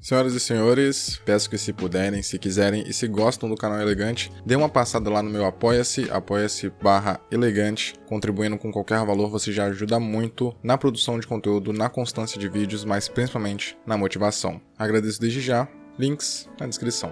Senhoras e senhores, peço que se puderem, se quiserem e se gostam do canal Elegante, dê uma passada lá no meu apoia-se, apoia-se/elegante. Contribuindo com qualquer valor, você já ajuda muito na produção de conteúdo, na constância de vídeos, mas principalmente na motivação. Agradeço desde já, links na descrição.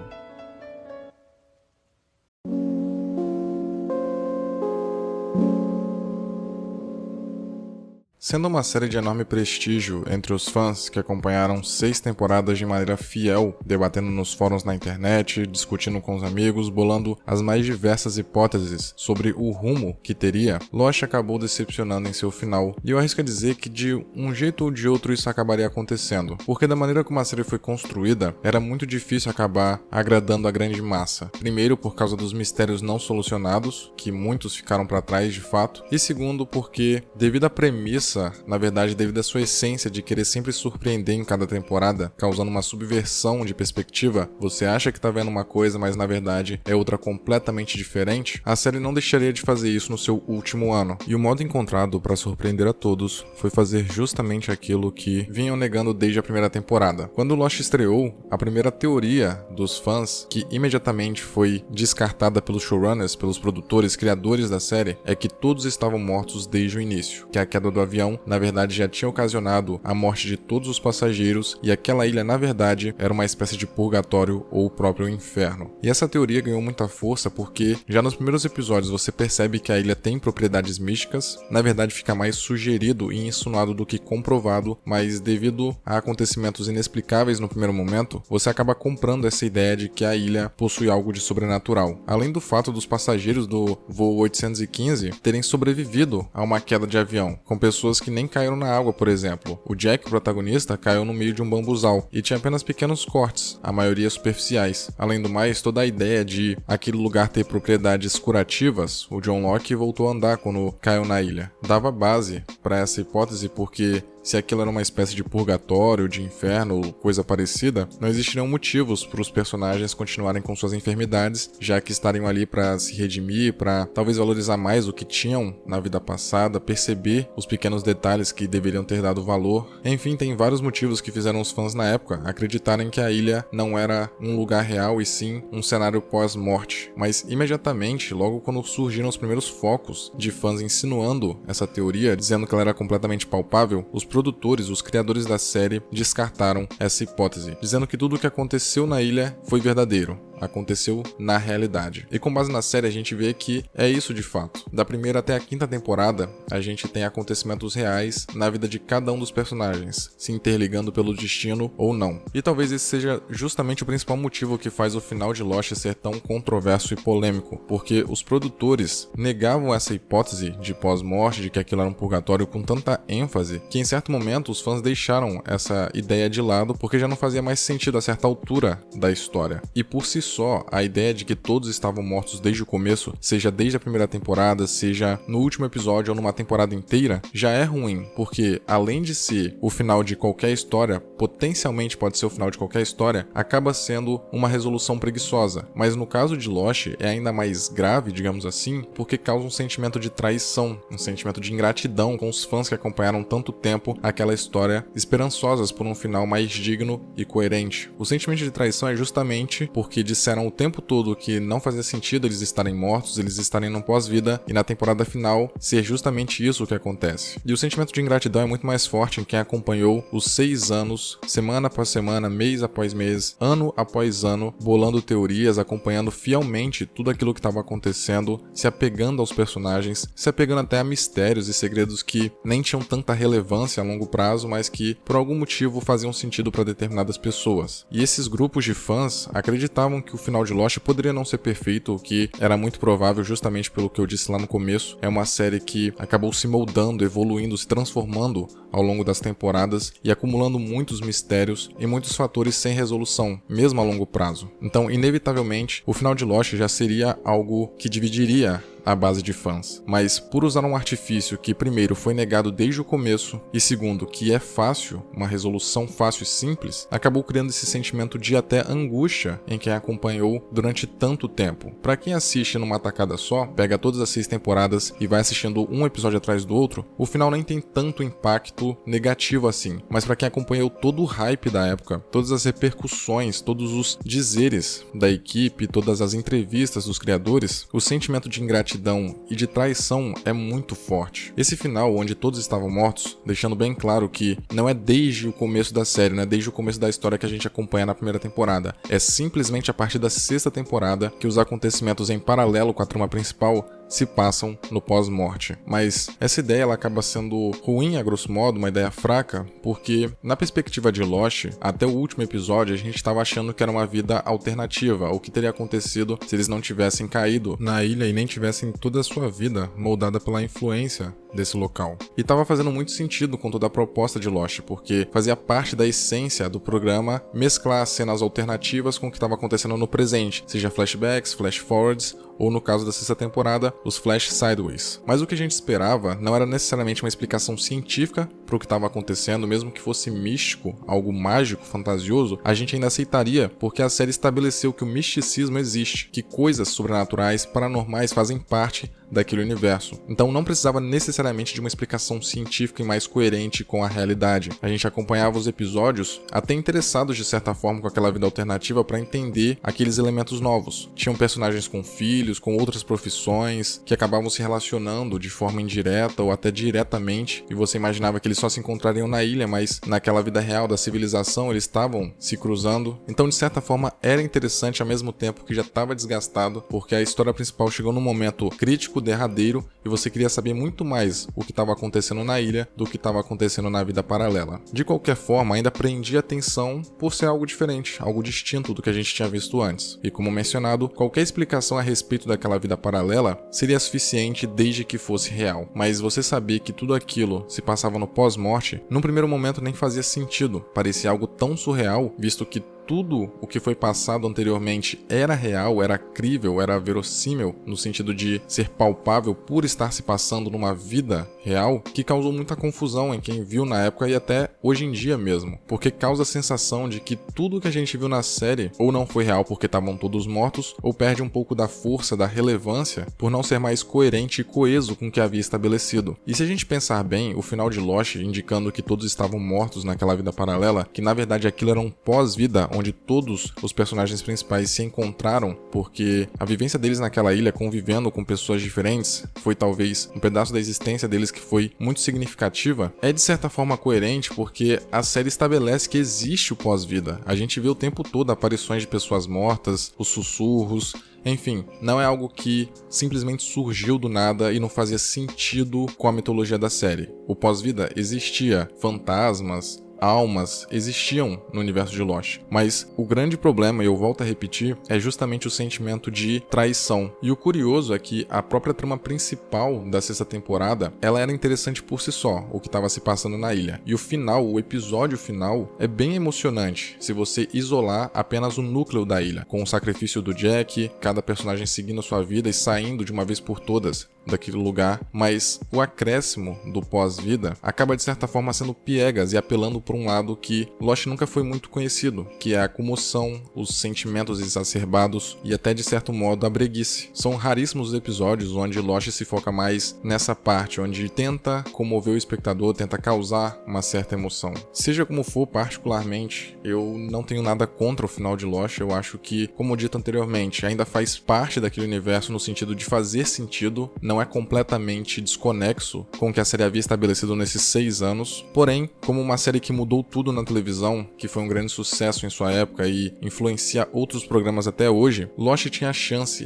Sendo uma série de enorme prestígio entre os fãs que acompanharam 6 temporadas de maneira fiel, debatendo nos fóruns na internet, discutindo com os amigos, bolando as mais diversas hipóteses sobre o rumo que teria, Lost acabou decepcionando em seu final, e eu arrisco a dizer que de um jeito ou de outro isso acabaria acontecendo, porque da maneira como a série foi construída, era muito difícil acabar agradando a grande massa. Primeiro, por causa dos mistérios não solucionados, que muitos ficaram para trás de fato, e segundo, porque devido à premissa, na verdade devido à sua essência de querer sempre surpreender em cada temporada, causando uma subversão de perspectiva, você acha que tá vendo uma coisa, mas na verdade é outra completamente diferente, a série não deixaria de fazer isso no seu último ano. E o modo encontrado para surpreender a todos foi fazer justamente aquilo que vinham negando desde a primeira temporada. Quando Lost estreou, a primeira teoria dos fãs, que imediatamente foi descartada pelos showrunners, pelos produtores, criadores da série, é que todos estavam mortos desde o início, que a queda do avião na verdade já tinha ocasionado a morte de todos os passageiros e aquela ilha na verdade era uma espécie de purgatório ou o próprio inferno. E essa teoria ganhou muita força porque já nos primeiros episódios você percebe que a ilha tem propriedades místicas, na verdade fica mais sugerido e insinuado do que comprovado, mas devido a acontecimentos inexplicáveis no primeiro momento, você acaba comprando essa ideia de que a ilha possui algo de sobrenatural. Além do fato dos passageiros do voo 815 terem sobrevivido a uma queda de avião, com pessoas que nem caíram na água, por exemplo. O Jack, o protagonista, caiu no meio de um bambuzal e tinha apenas pequenos cortes, a maioria superficiais. Além do mais, toda a ideia de aquele lugar ter propriedades curativas, o John Locke voltou a andar quando caiu na ilha. Dava base para essa hipótese porque se aquilo era uma espécie de purgatório, de inferno ou coisa parecida, não existiriam motivos para os personagens continuarem com suas enfermidades, já que estariam ali para se redimir, para talvez valorizar mais o que tinham na vida passada, perceber os pequenos detalhes que deveriam ter dado valor. Enfim, tem vários motivos que fizeram os fãs na época acreditarem que a ilha não era um lugar real e sim um cenário pós-morte. Mas imediatamente, logo quando surgiram os primeiros focos de fãs insinuando essa teoria, dizendo que ela era completamente palpável, os produtores, os criadores da série, descartaram essa hipótese, dizendo que tudo o que aconteceu na ilha foi verdadeiro, aconteceu na realidade. E com base na série a gente vê que é isso de fato. Da primeira até a quinta temporada, a gente tem acontecimentos reais na vida de cada um dos personagens, se interligando pelo destino ou não. E talvez esse seja justamente o principal motivo que faz o final de Lost ser tão controverso e polêmico, porque os produtores negavam essa hipótese de pós-morte, de que aquilo era um purgatório com tanta ênfase, que em certo momento os fãs deixaram essa ideia de lado porque já não fazia mais sentido a certa altura da história. E por si só, a ideia de que todos estavam mortos desde o começo, seja desde a primeira temporada, seja no último episódio ou numa temporada inteira, já é ruim, porque além de ser o final de qualquer história, potencialmente pode ser o final de qualquer história, acaba sendo uma resolução preguiçosa. Mas no caso de Lost é ainda mais grave, digamos assim, porque causa um sentimento de traição, um sentimento de ingratidão com os fãs que acompanharam tanto tempo aquela história, esperançosas por um final mais digno e coerente. O sentimento de traição é justamente porque disseram o tempo todo que não fazia sentido eles estarem mortos, eles estarem no pós-vida, e na temporada final ser justamente isso que acontece. E o sentimento de ingratidão é muito mais forte em quem acompanhou os 6 anos, semana após semana, mês após mês, ano após ano, bolando teorias, acompanhando fielmente tudo aquilo que estava acontecendo, se apegando aos personagens, se apegando até a mistérios e segredos que nem tinham tanta relevância a longo prazo, mas que por algum motivo faziam sentido para determinadas pessoas. E esses grupos de fãs acreditavam que o final de Lost poderia não ser perfeito, o que era muito provável justamente pelo que eu disse lá no começo. É uma série que acabou se moldando, evoluindo, se transformando ao longo das temporadas e acumulando muitos mistérios e muitos fatores sem resolução, mesmo a longo prazo. Então, inevitavelmente, o final de Lost já seria algo que dividiria à base de fãs. Mas por usar um artifício que primeiro foi negado desde o começo e segundo que é fácil, uma resolução fácil e simples, acabou criando esse sentimento de até angústia em quem acompanhou durante tanto tempo. Para quem assiste numa tacada só, pega todas as 6 temporadas e vai assistindo um episódio atrás do outro, o final nem tem tanto impacto negativo assim. Mas para quem acompanhou todo o hype da época, todas as repercussões, todos os dizeres da equipe, todas as entrevistas dos criadores, o sentimento de ingratidão e de traição é muito forte. Esse final, onde todos estavam mortos, deixando bem claro que não é desde o começo da série, não é desde o começo da história que a gente acompanha na primeira temporada, é simplesmente a partir da 6ª temporada que os acontecimentos em paralelo com a trama principal se passam no pós-morte. Mas essa ideia ela acaba sendo ruim, a grosso modo, uma ideia fraca, porque na perspectiva de Lost, até o último episódio a gente estava achando que era uma vida alternativa, o que teria acontecido se eles não tivessem caído na ilha e nem tivessem toda a sua vida moldada pela influência desse local. E estava fazendo muito sentido com toda a proposta de Lost, porque fazia parte da essência do programa mesclar cenas alternativas com o que estava acontecendo no presente, seja flashbacks, flash forwards, ou no caso da 6ª temporada, os flash sideways. Mas o que a gente esperava não era necessariamente uma explicação científica para o que estava acontecendo, mesmo que fosse místico, algo mágico, fantasioso, a gente ainda aceitaria, porque a série estabeleceu que o misticismo existe, que coisas sobrenaturais, paranormais fazem parte daquele universo. Então não precisava necessariamente de uma explicação científica e mais coerente com a realidade. A gente acompanhava os episódios até interessados de certa forma com aquela vida alternativa para entender aqueles elementos novos. Tinham personagens com filhos, com outras profissões, que acabavam se relacionando de forma indireta ou até diretamente, e você imaginava que eles só se encontrariam na ilha, mas naquela vida real da civilização eles estavam se cruzando. Então de certa forma era interessante ao mesmo tempo que já estava desgastado, porque a história principal chegou num momento crítico, derradeiro, e você queria saber muito mais o que estava acontecendo na ilha do que estava acontecendo na vida paralela. De qualquer forma, ainda prendia atenção por ser algo diferente, algo distinto do que a gente tinha visto antes. E como mencionado, qualquer explicação a respeito daquela vida paralela seria suficiente desde que fosse real. Mas você saber que tudo aquilo se passava no pós-morte, num primeiro momento nem fazia sentido. Parecia algo tão surreal, visto que tudo o que foi passado anteriormente era real, era crível, era verossímil, no sentido de ser palpável por estar se passando numa vida real, que causou muita confusão em quem viu na época e até hoje em dia mesmo, porque causa a sensação de que tudo que a gente viu na série ou não foi real porque estavam todos mortos, ou perde um pouco da força, da relevância, por não ser mais coerente e coeso com o que havia estabelecido. E se a gente pensar bem, o final de Lost indicando que todos estavam mortos naquela vida paralela, que na verdade aquilo era um pós-vida, onde todos os personagens principais se encontraram, porque a vivência deles naquela ilha, convivendo com pessoas diferentes, foi talvez um pedaço da existência deles que foi muito significativa, é de certa forma coerente, porque a série estabelece que existe o pós-vida. A gente vê o tempo todo aparições de pessoas mortas, os sussurros, enfim, não é algo que simplesmente surgiu do nada e não fazia sentido com a mitologia da série. O pós-vida existia, fantasmas, almas existiam no universo de Lost, mas o grande problema, e eu volto a repetir, é justamente o sentimento de traição. E o curioso é que a própria trama principal da 6ª temporada, ela era interessante por si só, o que estava se passando na ilha. E o final, o episódio final, é bem emocionante se você isolar apenas o núcleo da ilha, com o sacrifício do Jack, cada personagem seguindo a sua vida e saindo de uma vez por todas daquele lugar, mas o acréscimo do pós-vida acaba de certa forma sendo piegas e apelando por um lado que Lost nunca foi muito conhecido, que é a comoção, os sentimentos exacerbados e até de certo modo a breguice. São raríssimos os episódios onde Lost se foca mais nessa parte, onde tenta comover o espectador, tenta causar uma certa emoção. Seja como for, particularmente, eu não tenho nada contra o final de Lost. Eu acho que, como dito anteriormente, ainda faz parte daquele universo no sentido de fazer sentido, não é completamente desconexo com o que a série havia estabelecido nesses 6 anos, porém, como uma série que mudou tudo na televisão, que foi um grande sucesso em sua época e influencia outros programas até hoje, Lost tinha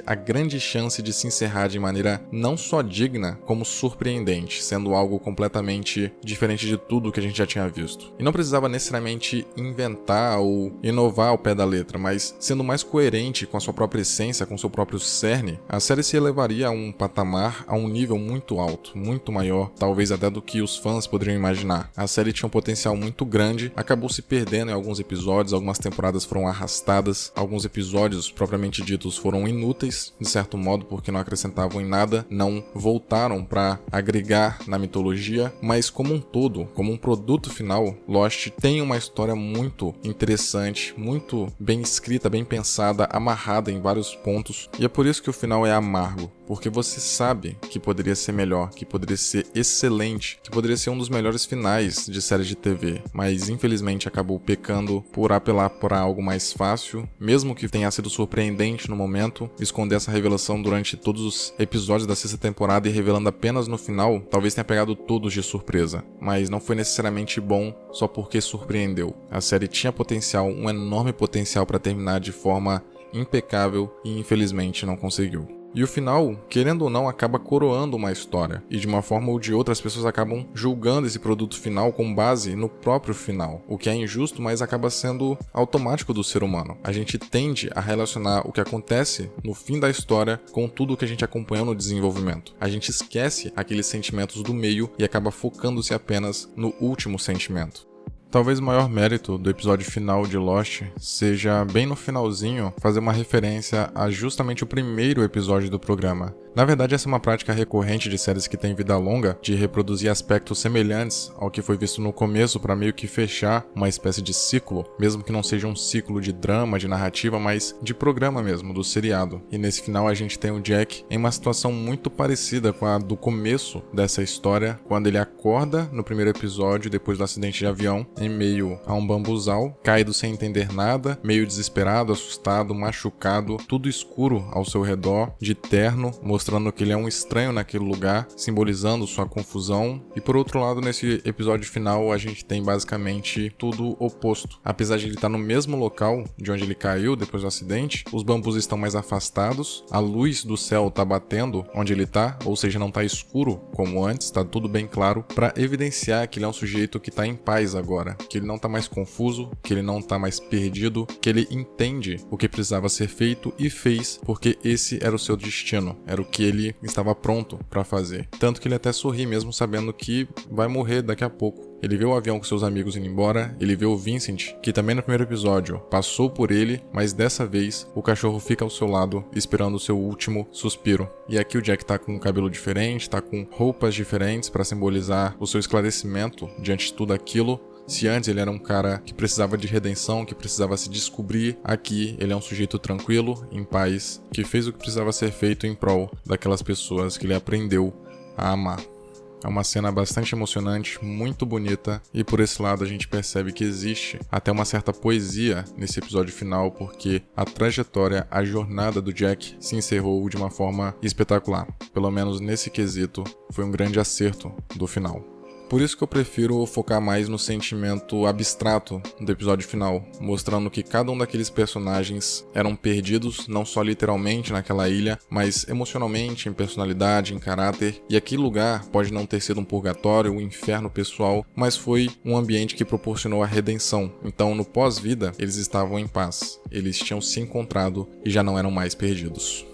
a grande chance de se encerrar de maneira não só digna, como surpreendente, sendo algo completamente diferente de tudo que a gente já tinha visto. E não precisava necessariamente inventar ou inovar ao pé da letra, mas sendo mais coerente com a sua própria essência, com seu próprio cerne, a série se elevaria a um patamar, a um nível muito alto, muito maior, talvez até do que os fãs poderiam imaginar. A série tinha um potencial muito muito grande, acabou se perdendo em alguns episódios, algumas temporadas foram arrastadas, alguns episódios propriamente ditos foram inúteis, de certo modo, porque não acrescentavam em nada, não voltaram para agregar na mitologia, mas como um todo, como um produto final, Lost tem uma história muito interessante, muito bem escrita, bem pensada, amarrada em vários pontos, e é por isso que o final é amargo, porque você sabe que poderia ser melhor, que poderia ser excelente, que poderia ser um dos melhores finais de séries de TV, mas infelizmente acabou pecando por apelar para algo mais fácil, mesmo que tenha sido surpreendente no momento, esconder essa revelação durante todos os episódios da sexta temporada e revelando apenas no final, talvez tenha pegado todos de surpresa, mas não foi necessariamente bom só porque surpreendeu. A série tinha potencial, um enorme potencial para terminar de forma impecável e infelizmente não conseguiu. E o final, querendo ou não, acaba coroando uma história. E de uma forma ou de outra, as pessoas acabam julgando esse produto final com base no próprio final. O que é injusto, mas acaba sendo automático do ser humano. A gente tende a relacionar o que acontece no fim da história com tudo o que a gente acompanhou no desenvolvimento. A gente esquece aqueles sentimentos do meio e acaba focando-se apenas no último sentimento. Talvez o maior mérito do episódio final de Lost seja, bem no finalzinho, fazer uma referência a justamente o primeiro episódio do programa. Na verdade, essa é uma prática recorrente de séries que têm vida longa, de reproduzir aspectos semelhantes ao que foi visto no começo para meio que fechar uma espécie de ciclo, mesmo que não seja um ciclo de drama, de narrativa, mas de programa mesmo, do seriado. E nesse final a gente tem o Jack em uma situação muito parecida com a do começo dessa história, quando ele acorda no primeiro episódio, depois do acidente de avião, em meio a um bambuzal, caído sem entender nada, meio desesperado, assustado, machucado, tudo escuro ao seu redor, de terno, mostrando que ele é um estranho naquele lugar, simbolizando sua confusão. E por outro lado, nesse episódio final, a gente tem basicamente tudo oposto. Apesar de ele estar no mesmo local de onde ele caiu depois do acidente, os bambus estão mais afastados, a luz do céu está batendo onde ele está, ou seja, não está escuro como antes, está tudo bem claro, para evidenciar que ele é um sujeito que está em paz agora, que ele não está mais confuso, que ele não está mais perdido, que ele entende o que precisava ser feito e fez, porque esse era o seu destino, era o que ele estava pronto para fazer. Tanto que ele até sorri mesmo sabendo que vai morrer daqui a pouco. Ele vê o avião com seus amigos indo embora, ele vê o Vincent, que também no primeiro episódio passou por ele, mas dessa vez o cachorro fica ao seu lado, esperando o seu último suspiro. E aqui o Jack tá com um cabelo diferente, tá com roupas diferentes para simbolizar o seu esclarecimento diante de tudo aquilo. Se antes ele era um cara que precisava de redenção, que precisava se descobrir, aqui ele é um sujeito tranquilo, em paz, que fez o que precisava ser feito em prol daquelas pessoas que ele aprendeu a amar. É uma cena bastante emocionante, muito bonita, e por esse lado a gente percebe que existe até uma certa poesia nesse episódio final, porque a trajetória, a jornada do Jack se encerrou de uma forma espetacular. Pelo menos nesse quesito, foi um grande acerto do final. Por isso que eu prefiro focar mais no sentimento abstrato do episódio final, mostrando que cada um daqueles personagens eram perdidos, não só literalmente naquela ilha, mas emocionalmente, em personalidade, em caráter, e aquele lugar pode não ter sido um purgatório, um inferno pessoal, mas foi um ambiente que proporcionou a redenção. Então, no pós-vida, eles estavam em paz, eles tinham se encontrado e já não eram mais perdidos.